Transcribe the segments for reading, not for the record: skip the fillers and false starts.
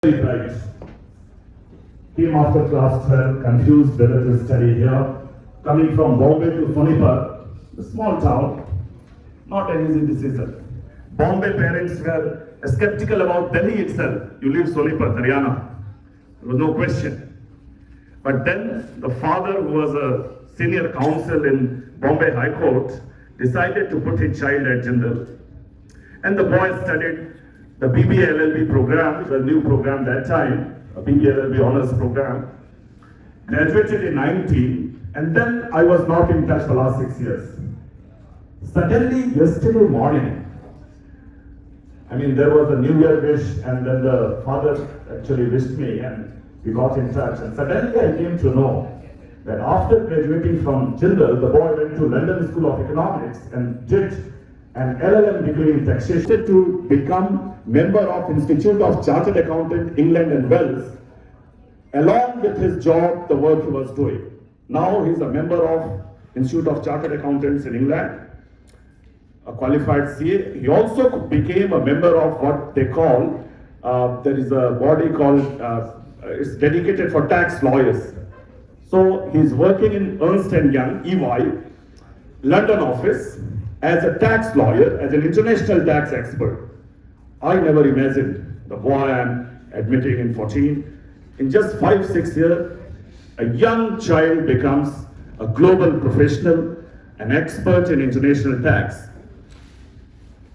Very bright. Came after class 12, confused whether to study here. Coming from Bombay to Sonipat, a small town, not an easy decision. Bombay parents were skeptical about Delhi itself. You leave Sonipat, Haryana. There was no question. But then the father, who was a senior counsel in Bombay High Court, decided to put his child at Jindal. And the boy studied the BBA LLB program, the new program that time, a BBA LLB honors program. Graduated in 19, and then I was not in touch for the last 6 years. Suddenly, yesterday morning, there was a New Year wish, and then the father actually wished me, and we got in touch. And suddenly I came to know that after graduating from Jindal, the boy went to London School of Economics and did an LLM degree in taxation to become member of Institute of Chartered Accountant, England and Wales. Along with his job, the work he was doing. Now he's a member of Institute of Chartered Accountants in England, a qualified CA. He also became a member of what they call, there is a body called, it's dedicated for tax lawyers. So he's working in Ernst & Young, EY, London office, as a tax lawyer, as an international tax expert. I never imagined the boy I'm admitting in 14. In just 5-6 years, a young child becomes a global professional, an expert in international tax.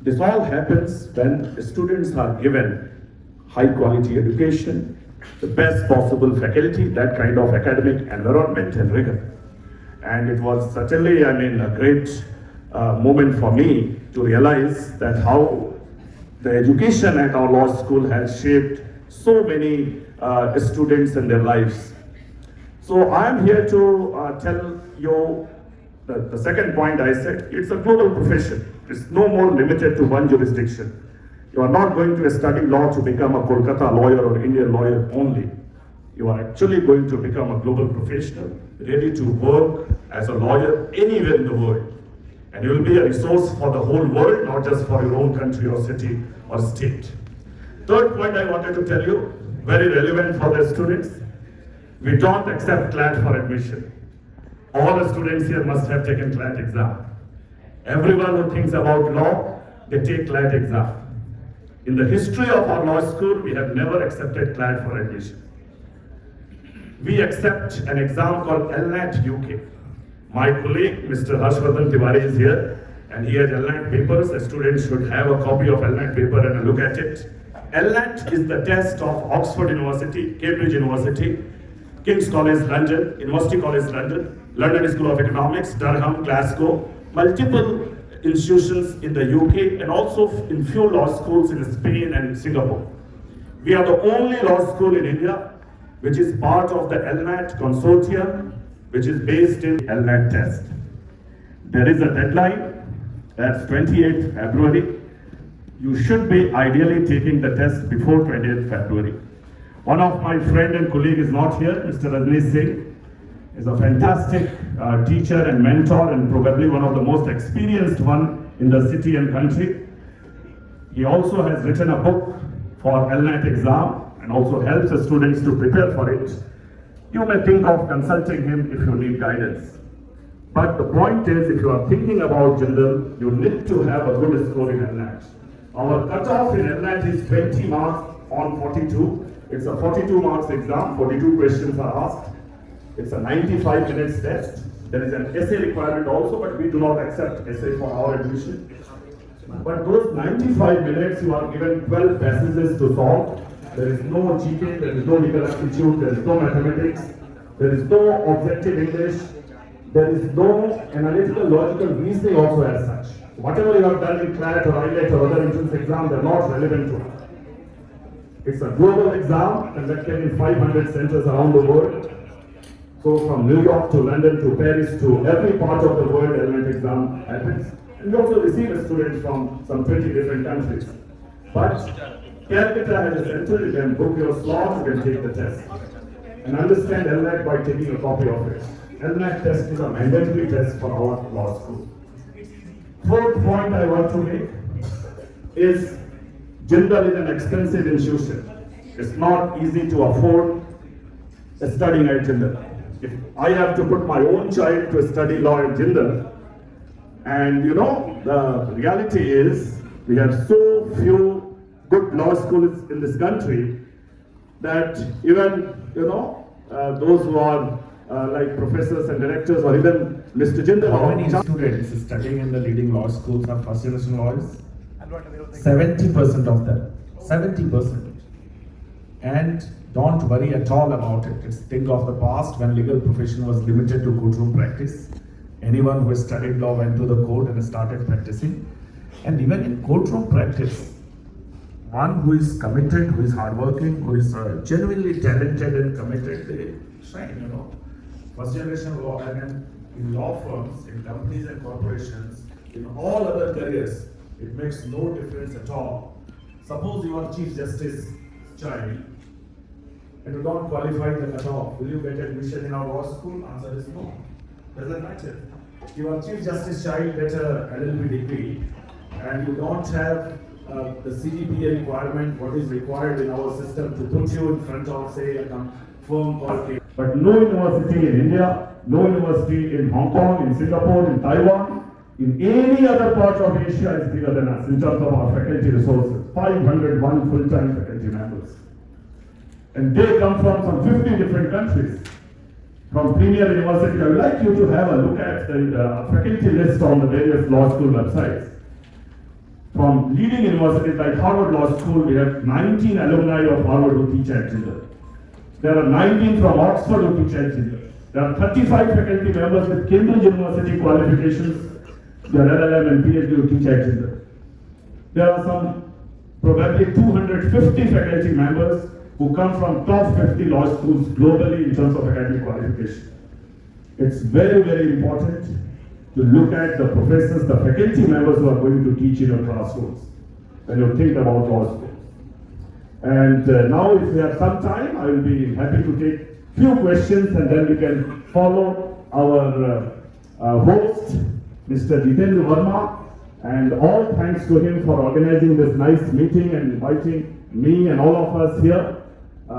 This all happens when students are given high quality education, the best possible faculty, that kind of academic environment and rigor. And it was certainly, a great moment for me to realize that how the education at our law school has shaped so many students in their lives. So I am here to tell you the second point I said, it's a global profession. It's no more limited to one jurisdiction. You are not going to study law to become a Kolkata lawyer or Indian lawyer only. You are actually going to become a global professional, ready to work as a lawyer anywhere in the world. And you will be a resource for the whole world, not just for your own country or city or state. Third point I wanted to tell you, very relevant for the students. We don't accept CLAT for admission. All the students here must have taken CLAT exam. Everyone who thinks about law, they take CLAT exam. In the history of our law school, we have never accepted CLAT for admission. We accept an exam called LNAT UK. My colleague, Mr. Harshvardhan Tiwari, is here, and he has LNAT papers. A student should have a copy of LNAT paper and a look at it. LNAT is the test of Oxford University, Cambridge University, King's College London, University College London, London School of Economics, Durham, Glasgow, multiple institutions in the UK, and also in few law schools in Spain and Singapore. We are the only law school in India which is part of the LNAT consortium, which is based in LNAT test. There is a deadline, that's 28th February. You should be ideally taking the test before 28th February. One of my friend and colleague is not here, Mr. Rajneesh Singh, is a fantastic teacher and mentor, and probably one of the most experienced one in the city and country. He also has written a book for LNAT exam and also helps the students to prepare for it. You may think of consulting him if you need guidance. But the point is, if you are thinking about Jindal, you need to have a good score in LNAT. Our cutoff in LNAT is 20 marks on 42. It's a 42 marks exam, 42 questions are asked. It's a 95 minutes test. There is an essay requirement also, but we do not accept essay for our admission. But those 95 minutes, you are given 12 passages to solve. There is no GK, there is no legal aptitude, there is no mathematics, there is no objective English, there is no analytical logical reasoning also as such. Whatever you have done in CLAT or IELTS or other entrance exam, they are not relevant to it. It's a global exam conducted in 500 centers around the world. So from New York to London to Paris to every part of the world, LNAT exam happens. And we also receive students from some 20 different countries. But Calcutta has a center, you can book your slots, you can take the test. And understand LNAT by taking a copy of it. LNAT test is a mandatory test for our law school. Fourth point I want to make is Jindal is an expensive institution. It's not easy to afford studying at Jindal. If I have to put my own child to study law at Jindal, and the reality is we have so few good law schools in this country that even those who are like professors and directors or even Mr. Jindal. How many students studying in the leading law schools are first generation lawyers? 70% of them. 70%. And don't worry at all about it. It's a thing of the past when legal profession was limited to courtroom practice. Anyone who has studied law went to the court and started practicing. And even in courtroom practice, one who is committed, who is hardworking, who is genuinely talented and committed, they shine, First generation law, and in law firms, in companies and corporations, in all other careers, it makes no difference at all. Suppose you are Chief Justice child and you don't qualify the cutoff, will you get admission in our law school? Answer is no. Doesn't matter. You are Chief Justice child, get a LLB degree, and you don't have the CGPA requirement, what is required in our system to put you in front of, say, a firm called. But no university in India, no university in Hong Kong, in Singapore, in Taiwan, in any other part of Asia is bigger than us in terms of our faculty resources. 501 full-time faculty members. And they come from some 50 different countries. From premier university, I would like you to have a look at the faculty list on the various law school websites. From leading universities like Harvard Law School, we have 19 alumni of Harvard who teach at Jindal. There are 19 from Oxford who teach at Jindal. There are 35 faculty members with Cambridge University qualifications, their LLM and PhD who teach at Jindal. There are some probably 250 faculty members who come from top 50 law schools globally in terms of academic qualification. It's very, very important to look at the professors, the faculty members who are going to teach in your classrooms when you think about law schools. And now if we have some time, I will be happy to take few questions and then we can follow our host, Mr. Jitendra Verma, and all thanks to him for organizing this nice meeting and inviting me and all of us here.